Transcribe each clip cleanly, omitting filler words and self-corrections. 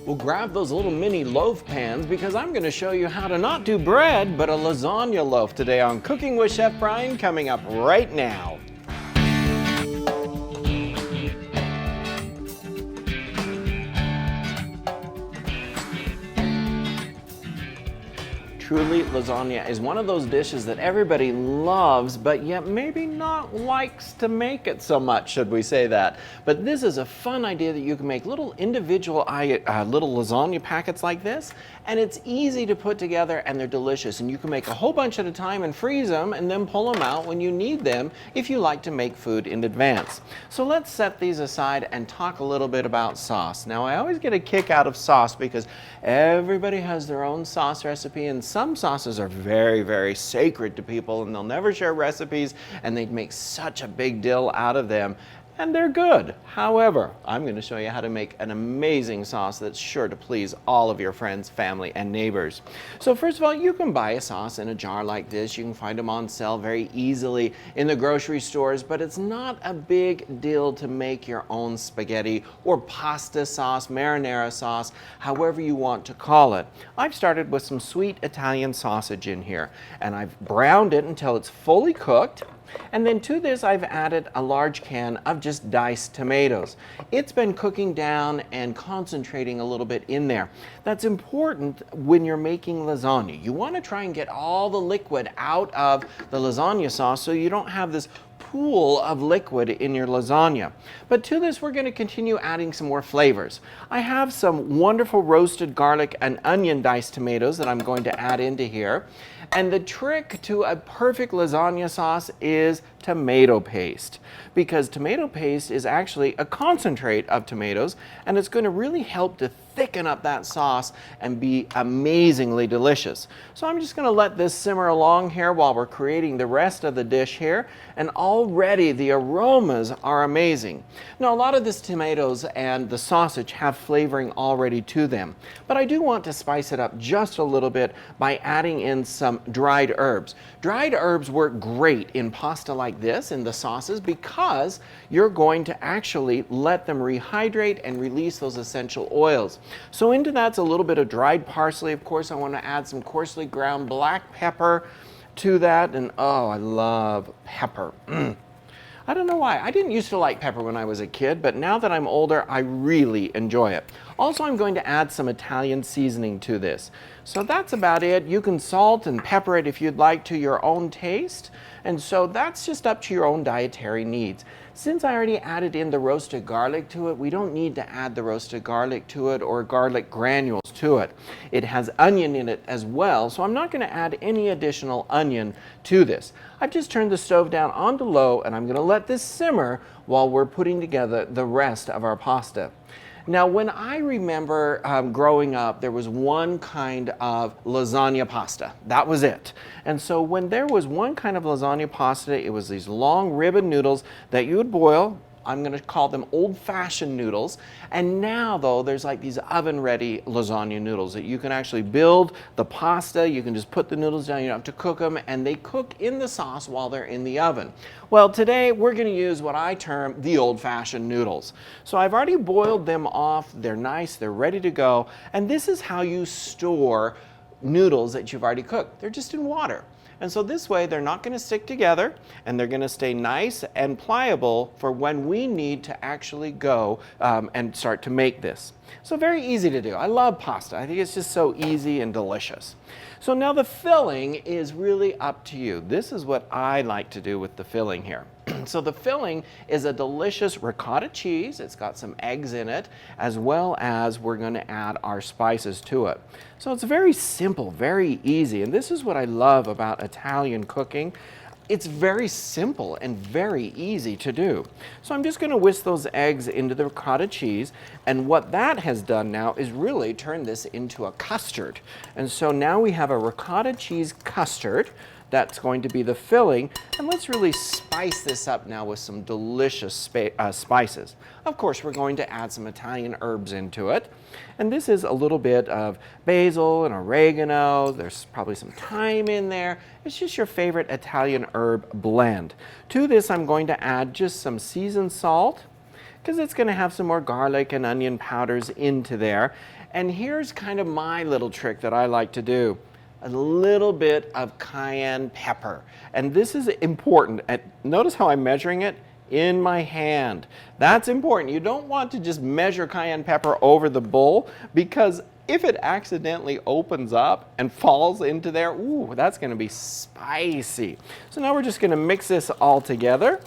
Well, grab those little mini loaf pans because I'm going to show you how to not do bread, but a lasagna loaf today on Cooking with Chef Bryan, coming up right now. Truly, lasagna is one of those dishes that everybody loves, but yet maybe not likes to make it so much, should we say that. But this is a fun idea that you can make little individual little lasagna packets like this, and it's easy to put together and they're delicious. And you can make a whole bunch at a time and freeze them and then pull them out when you need them if you like to make food in advance. So let's set these aside and talk a little bit about sauce. Now, I always get a kick out of sauce because everybody has their own sauce recipe, and some sauces are very, very sacred to people and they'll never share recipes and they'd make such a big deal out of them. And they're good. However, I'm going to show you how to make an amazing sauce that's sure to please all of your friends, family, and neighbors. So first of all, you can buy a sauce in a jar like this. You can find them on sale very easily in the grocery stores, but it's not a big deal to make your own spaghetti or pasta sauce, marinara sauce, however you want to call it. I've started with some sweet Italian sausage in here, and I've browned it until it's fully cooked. And then to this, I've added a large can of just diced tomatoes. It's been cooking down and concentrating a little bit in there. That's important when you're making lasagna. You want to try and get all the liquid out of the lasagna sauce so you don't have this pool of liquid in your lasagna. But to this, we're going to continue adding some more flavors. I have some wonderful roasted garlic and onion diced tomatoes that I'm going to add into here. And the trick to a perfect lasagna sauce is tomato paste, because tomato paste is actually a concentrate of tomatoes, and it's going to really help to thicken up that sauce and be amazingly delicious. So I'm just going to let this simmer along here while we're creating the rest of the dish here, and already the aromas are amazing. Now, a lot of this tomatoes and the sausage have flavoring already to them, but I do want to spice it up just a little bit by adding in some dried herbs. Dried herbs work great in pasta like this, in the sauces, because you're going to actually let them rehydrate and release those essential oils. So into that's a little bit of dried parsley. Of course, I want to add some coarsely ground black pepper to that, and oh, I love pepper. I don't know why. I didn't used to like pepper when I was a kid, but now that I'm older, I really enjoy it. Also, I'm going to add some Italian seasoning to this. So that's about it. You can salt and pepper it if you'd like to your own taste. And so that's just up to your own dietary needs. Since I already added in the roasted garlic to it, we don't need to add the roasted garlic to it or garlic granules to it. It has onion in it as well, so I'm not going to add any additional onion to this. I've just turned the stove down onto low, and I'm going to let this simmer while we're putting together the rest of our pasta. Now, when I remember growing up, there was one kind of lasagna pasta. That was it. And so when there was one kind of lasagna pasta, it was these long ribbon noodles that you would boil. I'm going to call them old-fashioned noodles. And now, though, there's like these oven-ready lasagna noodles that you can actually build the pasta. You can just put the noodles down. You don't have to cook them, and they cook in the sauce while they're in the oven. Well, today we're going to use what I term the old-fashioned noodles. So I've already boiled them off. They're nice. They're ready to go. And this is how you store noodles that you've already cooked. They're just in water. And so this way they're not going to stick together, and they're going to stay nice and pliable for when we need to actually go and start to make this. So very easy to do. I love pasta. I think it's just so easy and delicious. So now the filling is really up to you. This is what I like to do with the filling here. So the filling is a delicious ricotta cheese. It's got some eggs in it, as well as we're going to add our spices to it. So it's very simple, very easy, and this is what I love about Italian cooking. It's very simple and very easy to do. So I'm just going to whisk those eggs into the ricotta cheese, and what that has done now is really turn this into a custard. And so now we have a ricotta cheese custard. That's going to be the filling, and let's really spice this up now with some delicious spices. Of course, we're going to add some Italian herbs into it, and this is a little bit of basil and oregano. There's probably some thyme in there. It's just your favorite Italian herb blend. To this, I'm going to add just some seasoned salt, because it's going to have some more garlic and onion powders into there. And here's kind of my little trick that I like to do. A little bit of cayenne pepper. And this is important. And notice how I'm measuring it in my hand. That's important. You don't want to just measure cayenne pepper over the bowl, because if it accidentally opens up and falls into there, ooh, that's going to be spicy. So now we're just going to mix this all together.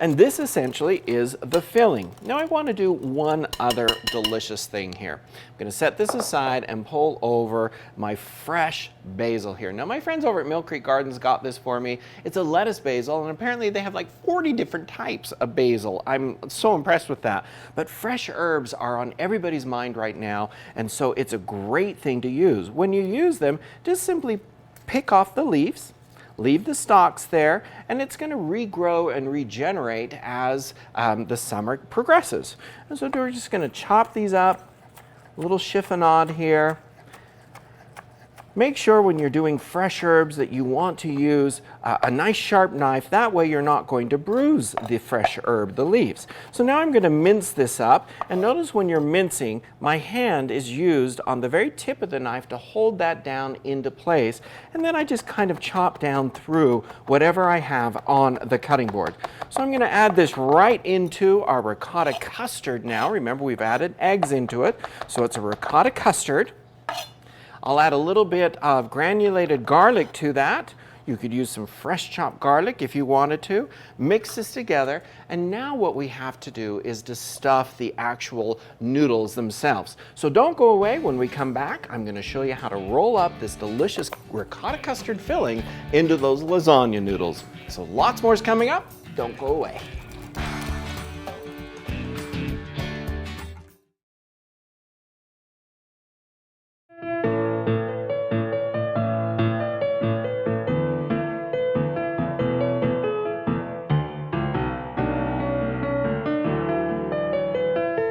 And this essentially is the filling. Now I want to do one other delicious thing here. I'm going to set this aside and pull over my fresh basil here. Now my friends over at Mill Creek Gardens got this for me. It's a lettuce basil, and apparently they have like 40 different types of basil. I'm so impressed with that. But fresh herbs are on everybody's mind right now, and so it's a great thing to use. When you use them, just simply pick off the leaves, leave the stalks there, and it's going to regrow and regenerate as the summer progresses. And so we're just going to chop these up, a little chiffonade here. Make sure when you're doing fresh herbs that you want to use a nice sharp knife. That way you're not going to bruise the fresh herb, the leaves. So now I'm going to mince this up, and notice when you're mincing, my hand is used on the very tip of the knife to hold that down into place, and then I just kind of chop down through whatever I have on the cutting board. So I'm going to add this right into our ricotta custard now. Remember, we've added eggs into it, so it's a ricotta custard. I'll add a little bit of granulated garlic to that. You could use some fresh chopped garlic if you wanted to. Mix this together, and now what we have to do is to stuff the actual noodles themselves. So don't go away. When we come back, I'm going to show you how to roll up this delicious ricotta custard filling into those lasagna noodles. So lots more is coming up. Don't go away.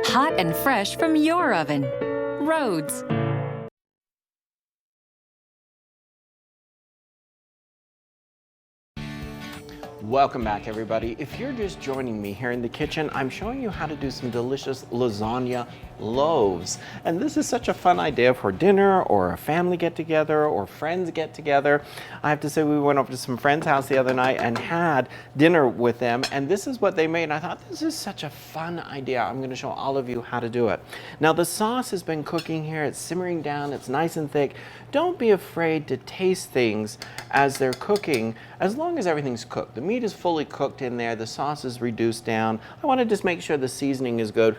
Hot and fresh from your oven. Rhodes. Welcome back, everybody. If you're just joining me here in the kitchen, I'm showing you how to do some delicious lasagna loaves. And this is such a fun idea for dinner or a family get-together or friends get-together. I have to say, we went over to some friends' house the other night and had dinner with them, and this is what they made. And I thought, this is such a fun idea. I'm going to show all of you how to do it. Now, the sauce has been cooking here. It's simmering down. It's nice and thick. Don't be afraid to taste things as they're cooking, as long as everything's cooked. The meat is fully cooked in there. The sauce is reduced down. I want to just make sure the seasoning is good.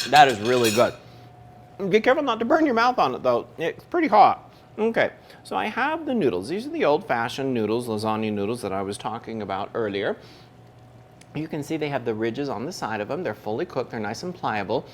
That is really good. Be careful not to burn your mouth on it, though. It's pretty hot. Okay, so I have the noodles. These are the old-fashioned noodles, lasagna noodles that I was talking about earlier. You can see they have the ridges on the side of them. They're fully cooked. They're nice and pliable.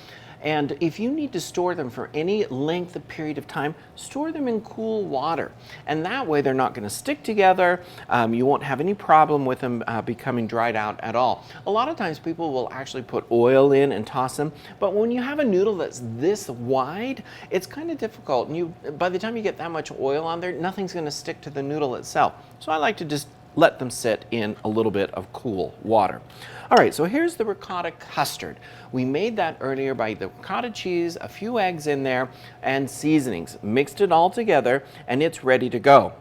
And if you need to store them for any length of period of time, store them in cool water. And that way they're not going to stick together. You won't have any problem with them becoming dried out at all. A lot of times people will actually put oil in and toss them. But when you have a noodle that's this wide, it's kind of difficult. And by the time you get that much oil on there, nothing's going to stick to the noodle itself. So I like to just let them sit in a little bit of cool water. All right, so here's the ricotta custard. We made that earlier by the ricotta cheese, a few eggs in there, and seasonings. Mixed it all together, and it's ready to go.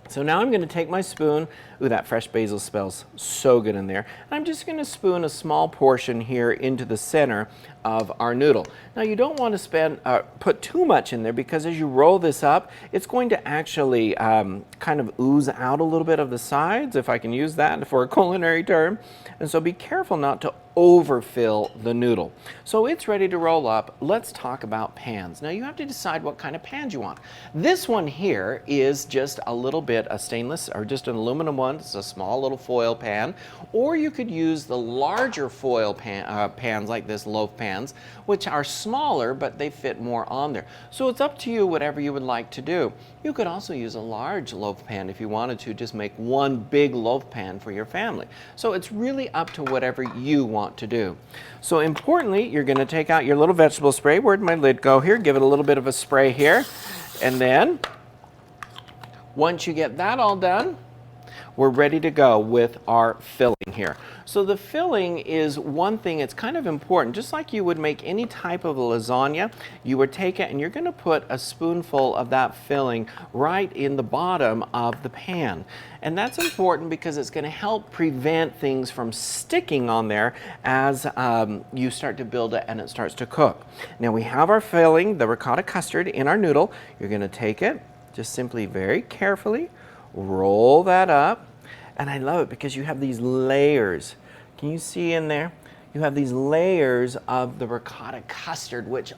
So now I'm going to take my spoon. Ooh, that fresh basil smells so good in there. And I'm just going to spoon a small portion here into the center of our noodle. Now you don't want to put too much in there, because as you roll this up, it's going to actually kind of ooze out a little bit of the sides, if I can use that for a culinary term. And so be careful not to overfill the noodle. So it's ready to roll up. Let's talk about pans. Now you have to decide what kind of pans you want. This one here is just a little bit of stainless, or just an aluminum one. It's a small little foil pan. Or you could use the larger foil pans like this, loaf pans, which are smaller, but they fit more on there. So it's up to you, whatever you would like to do. You could also use a large loaf pan if you wanted to, just make one big loaf pan for your family. So it's really up to whatever you want to do. So importantly, you're going to take out your little vegetable spray. Where'd my lid go here? Give it a little bit of a spray here. And then, once you get that all done, we're ready to go with our filling here. So the filling is one thing, it's kind of important. Just like you would make any type of lasagna, you would take it and you're going to put a spoonful of that filling right in the bottom of the pan. And that's important because it's going to help prevent things from sticking on there as you start to build it and it starts to cook. Now we have our filling, the ricotta custard, in our noodle. You're going to take it, just simply very carefully roll that up. And I love it because you have these layers. Can you see in there? You have these layers of the ricotta custard, which,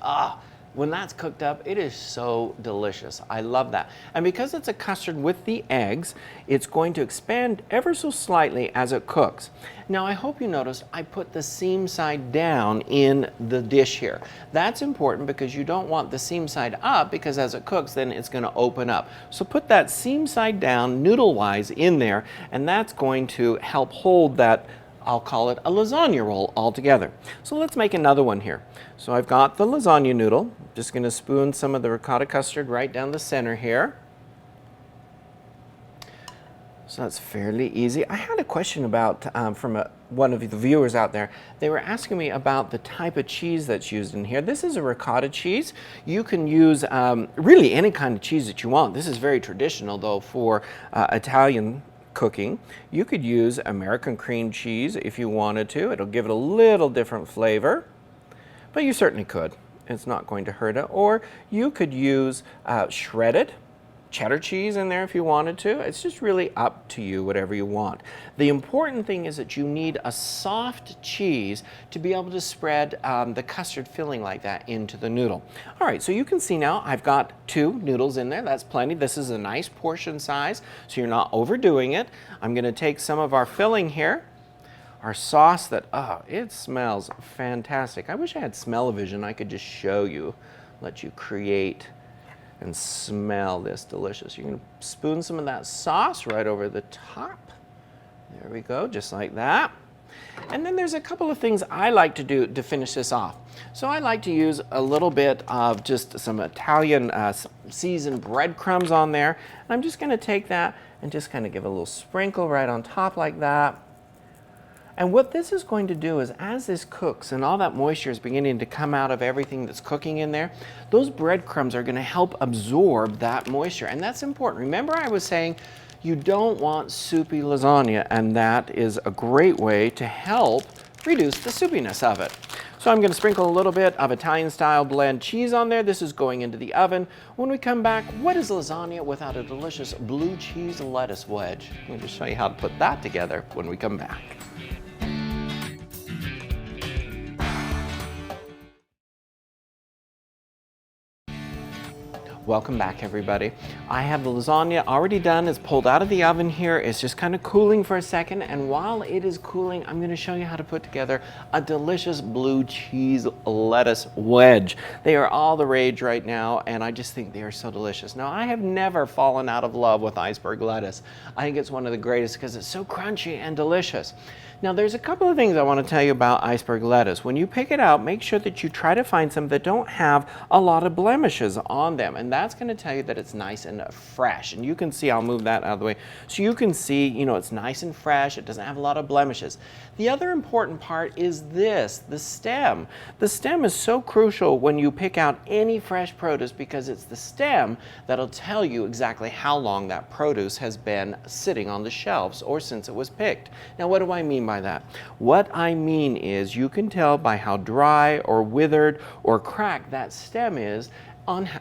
when that's cooked up, it is so delicious. I love that. And because it's a custard with the eggs, it's going to expand ever so slightly as it cooks. Now, I hope you noticed I put the seam side down in the dish here. That's important because you don't want the seam side up, because as it cooks, then it's going to open up. So put that seam side down, noodle-wise, in there, and that's going to help hold that, I'll call it a lasagna roll altogether. So let's make another one here. So I've got the lasagna noodle. Just going to spoon some of the ricotta custard right down the center here. So that's fairly easy. I had a question about from one of the viewers out there. They were asking me about the type of cheese that's used in here. This is a ricotta cheese. You can use really any kind of cheese that you want. This is very traditional though for Italian cooking. You could use American cream cheese if you wanted to. It'll give it a little different flavor, but you certainly could. It's not going to hurt it. Or you could use shredded cheddar cheese in there if you wanted to. It's just really up to you, whatever you want. The important thing is that you need a soft cheese to be able to spread the custard filling like that into the noodle. All right, so you can see now I've got 2 noodles in there. That's plenty. This is a nice portion size, so you're not overdoing it. I'm going to take some of our filling here, our sauce that, it smells fantastic. I wish I had smell-o-vision. I could just show you, let you create and smell this delicious. You're going to spoon some of that sauce right over the top. There we go, just like that. And then there's a couple of things I like to do to finish this off. So I like to use a little bit of just some Italian seasoned breadcrumbs on there. And I'm just going to take that and just kind of give a little sprinkle right on top like that. And what this is going to do is, as this cooks and all that moisture is beginning to come out of everything that's cooking in there, those breadcrumbs are going to help absorb that moisture. And that's important. Remember I was saying you don't want soupy lasagna, and that is a great way to help reduce the soupiness of it. So I'm going to sprinkle a little bit of Italian-style blend cheese on there. This is going into the oven. When we come back, what is lasagna without a delicious blue cheese lettuce wedge? I'm going to show you how to put that together when we come back. Welcome back, everybody. I have the lasagna already done. It's pulled out of the oven here. It's just kind of cooling for a second, and while it is cooling, I'm going to show you how to put together a delicious blue cheese lettuce wedge. They are all the rage right now, and I just think they are so delicious. Now, I have never fallen out of love with iceberg lettuce. I think it's one of the greatest because it's so crunchy and delicious. Now, there's a couple of things I want to tell you about iceberg lettuce. When you pick it out, make sure that you try to find some that don't have a lot of blemishes on them, and that's going to tell you that it's nice and fresh. And you can see, I'll move that out of the way, so you can see, you know, it's nice and fresh. It doesn't have a lot of blemishes. The other important part is this, the stem. The stem is so crucial when you pick out any fresh produce, because it's the stem that'll tell you exactly how long that produce has been sitting on the shelves or since it was picked. Now, what do I mean by that? What I mean is you can tell by how dry or withered or cracked that stem is.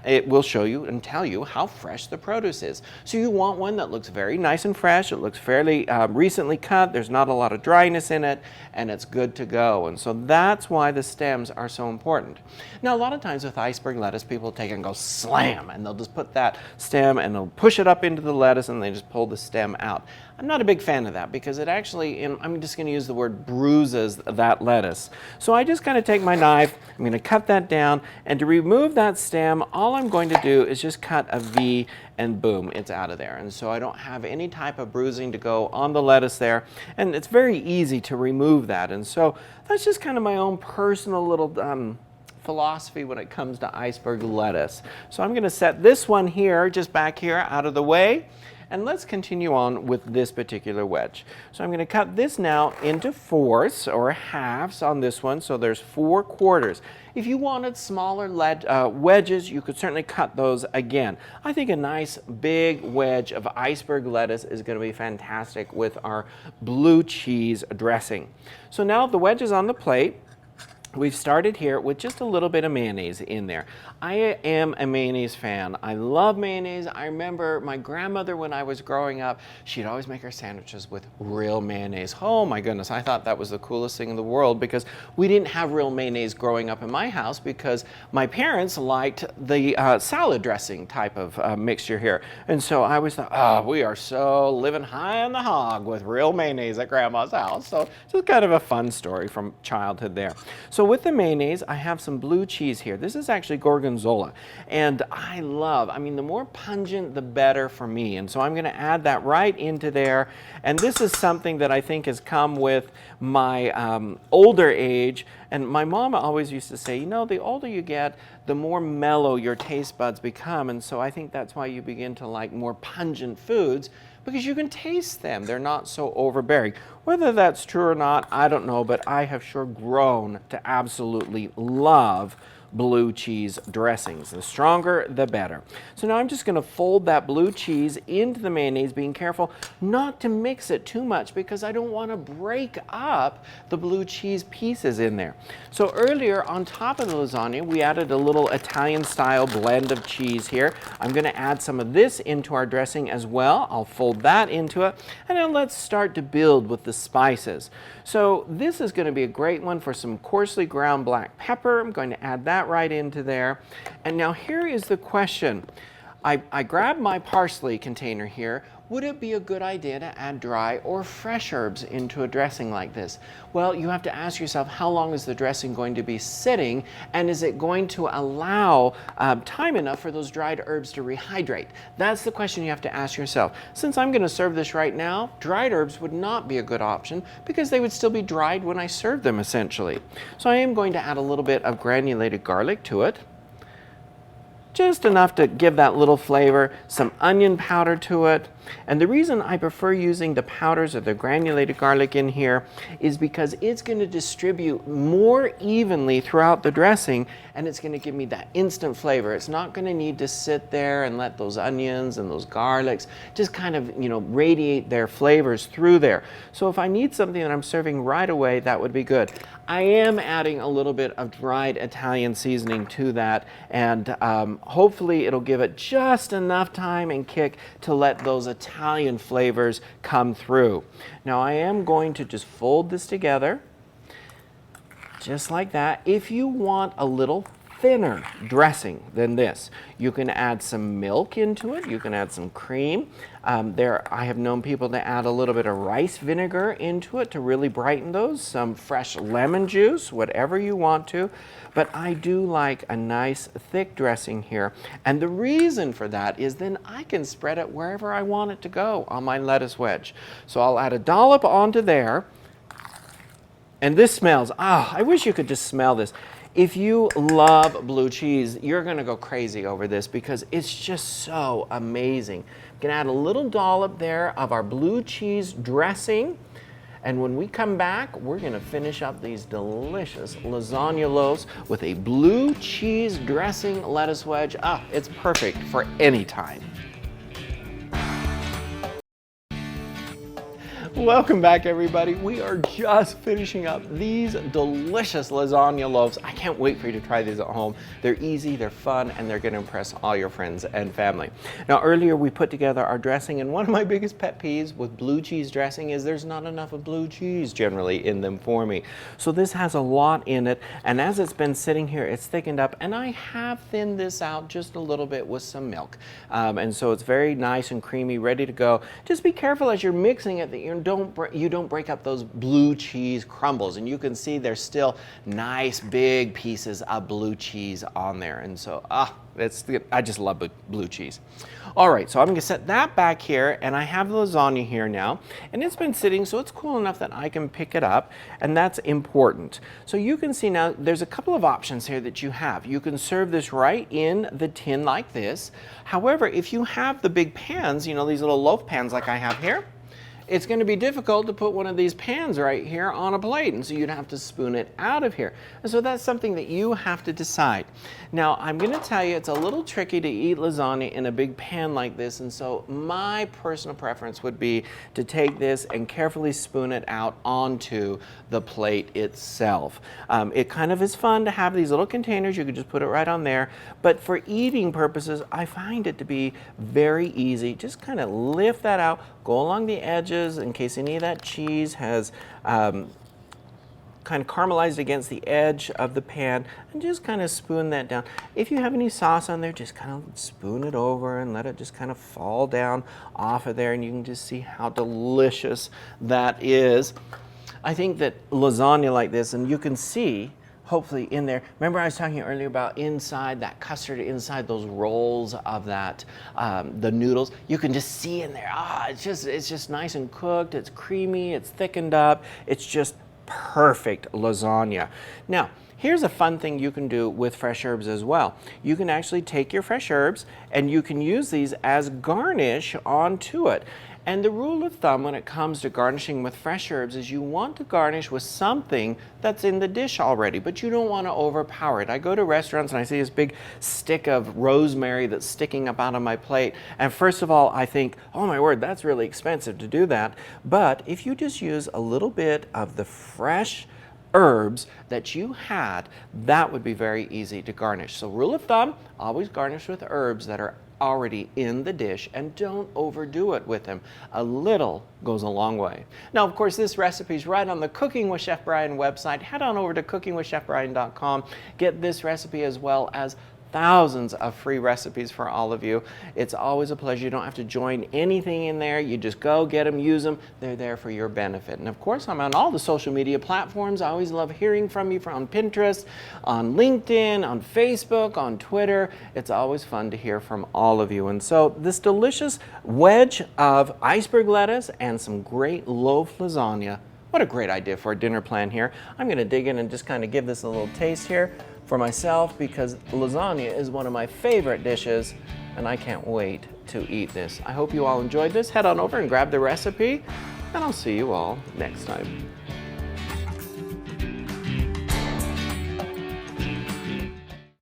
It will show you and tell you how fresh the produce is. So you want one that looks very nice and fresh. It looks fairly recently cut. There's not a lot of dryness in it, and it's good to go. And so that's why the stems are so important. Now, a lot of times with iceberg lettuce, people take it and go slam, and they'll just put that stem and they'll push it up into the lettuce and they just pull the stem out. I'm not a big fan of that because it actually, I'm just going to use the word, bruises that lettuce. So I just kind of take my knife, I'm going to cut that down, and to remove that stem, all I'm going to do is just cut a V, and boom, it's out of there. And so I don't have any type of bruising to go on the lettuce there, and it's very easy to remove that. And so that's just kind of my own personal little philosophy when it comes to iceberg lettuce. So I'm going to set this one here, just back here, out of the way. And let's continue on with this particular wedge. So I'm going to cut this now into fourths or halves on this one, so there's 4/4. If you wanted smaller wedges, you could certainly cut those again. I think a nice big wedge of iceberg lettuce is going to be fantastic with our blue cheese dressing. So now the wedge is on the plate. We've started here with just a little bit of mayonnaise in there. I am a mayonnaise fan. I love mayonnaise. I remember my grandmother when I was growing up, she'd always make her sandwiches with real mayonnaise. Oh my goodness, I thought that was the coolest thing in the world because we didn't have real mayonnaise growing up in my house because my parents liked the salad dressing type of mixture here. And so I always thought, oh, we are so living high on the hog with real mayonnaise at Grandma's house. So it's kind of a fun story from childhood there. So with the mayonnaise, I have some blue cheese here. This is actually gorgonzola, and I mean, the more pungent, the better for me. And so I'm going to add that right into there. And this is something that I think has come with my older age. And my mom always used to say, you know, the older you get, the more mellow your taste buds become. And so I think that's why you begin to like more pungent foods, because you can taste them. They're not so overbearing. Whether that's true or not, I don't know, but I have sure grown to absolutely love blue cheese dressings. The stronger, the better. So now I'm just going to fold that blue cheese into the mayonnaise, being careful not to mix it too much because I don't want to break up the blue cheese pieces in there. So earlier on top of the lasagna, we added a little Italian style blend of cheese here. I'm going to add some of this into our dressing as well. I'll fold that into it. And then let's start to build with the spices. So this is going to be a great one for some coarsely ground black pepper. I'm going to add that right into there. And now here is the question. I grabbed my parsley container here. Would it be a good idea to add dry or fresh herbs into a dressing like this? Well, you have to ask yourself, how long is the dressing going to be sitting, and is it going to allow time enough for those dried herbs to rehydrate? That's the question you have to ask yourself. Since I'm going to serve this right now, dried herbs would not be a good option because they would still be dried when I serve them essentially. So I am going to add a little bit of granulated garlic to it. Just enough to give that little flavor, some onion powder to it. And the reason I prefer using the powders or the granulated garlic in here is because it's going to distribute more evenly throughout the dressing, and it's going to give me that instant flavor. It's not going to need to sit there and let those onions and those garlics just kind of, you know, radiate their flavors through there. So if I need something that I'm serving right away, that would be good. I am adding a little bit of dried Italian seasoning to that, and hopefully it'll give it just enough time and kick to let those Italian flavors come through. Now I am going to just fold this together, just like that. If you want a little thinner dressing than this, you can add some milk into it, you can add some cream. I have known people to add a little bit of rice vinegar into it to really brighten those, some fresh lemon juice, whatever you want to. But I do like a nice thick dressing here. And the reason for that is then I can spread it wherever I want it to go on my lettuce wedge. So I'll add a dollop onto there. And this smells, I wish you could just smell this. If you love blue cheese, you're going to go crazy over this because it's just so amazing. I'm going to add a little dollop there of our blue cheese dressing. And when we come back, we're going to finish up these delicious lasagna loaves with a blue cheese dressing lettuce wedge. It's perfect for any time. Welcome back, everybody. We are just finishing up these delicious lasagna loaves. I can't wait for you to try these at home. They're easy, they're fun, and they're going to impress all your friends and family. Now, earlier we put together our dressing, and one of my biggest pet peeves with blue cheese dressing is there's not enough of blue cheese generally in them for me. So this has a lot in it, and as it's been sitting here, it's thickened up, and I have thinned this out just a little bit with some milk. And so it's very nice and creamy, ready to go. Just be careful as you're mixing it that you you don't break up those blue cheese crumbles, and you can see there's still nice big pieces of blue cheese on there. And so I just love blue cheese. All right, so I'm going to set that back here, and I have the lasagna here now, and it's been sitting so it's cool enough that I can pick it up, and that's important. So you can see now there's a couple of options here that you have. You can serve this right in the tin like this. However, if you have the big pans, you know, these little loaf pans like I have here, it's going to be difficult to put one of these pans right here on a plate, and so you'd have to spoon it out of here. And so that's something that you have to decide. Now, I'm going to tell you it's a little tricky to eat lasagna in a big pan like this, and so my personal preference would be to take this and carefully spoon it out onto the plate itself. It kind of is fun to have these little containers. You could just put it right on there, but for eating purposes, I find it to be very easy. Just kind of lift that out, go along the edges in case any of that cheese has kind of caramelized against the edge of the pan, and just kind of spoon that down. If you have any sauce on there, just kind of spoon it over and let it just kind of fall down off of there, and you can just see how delicious that is. I think that lasagna like this, and you can see hopefully in there. Remember I was talking earlier about inside, that custard inside those rolls of that, the noodles. You can just see in there, it's just nice and cooked, it's creamy, it's thickened up, it's just perfect lasagna. Now, here's a fun thing you can do with fresh herbs as well. You can actually take your fresh herbs and you can use these as garnish onto it. And the rule of thumb when it comes to garnishing with fresh herbs is you want to garnish with something that's in the dish already, but you don't want to overpower it. I go to restaurants and I see this big stick of rosemary that's sticking up out of my plate. And first of all, I think, oh my word, that's really expensive to do that. But if you just use a little bit of the fresh herbs that you had, that would be very easy to garnish. So rule of thumb, always garnish with herbs that are already in the dish, and don't overdo it with them. A little goes a long way. Now, of course, this recipe is right on the Cooking with Chef Bryan website. Head on over to cookingwithchefbryan.com. Get this recipe as well as thousands of free recipes for all of you. It's always a pleasure. You don't have to join anything in there. You just go get them, use them. They're there for your benefit. And of course, I'm on all the social media platforms. I always love hearing from you on Pinterest, on LinkedIn, on Facebook, on Twitter. It's always fun to hear from all of you. And so this delicious wedge of iceberg lettuce and some great loaf lasagna. What a great idea for a dinner plan here. I'm going to dig in and just kind of give this a little taste here for myself, because lasagna is one of my favorite dishes and I can't wait to eat this. I hope you all enjoyed this. Head on over and grab the recipe, and I'll see you all next time.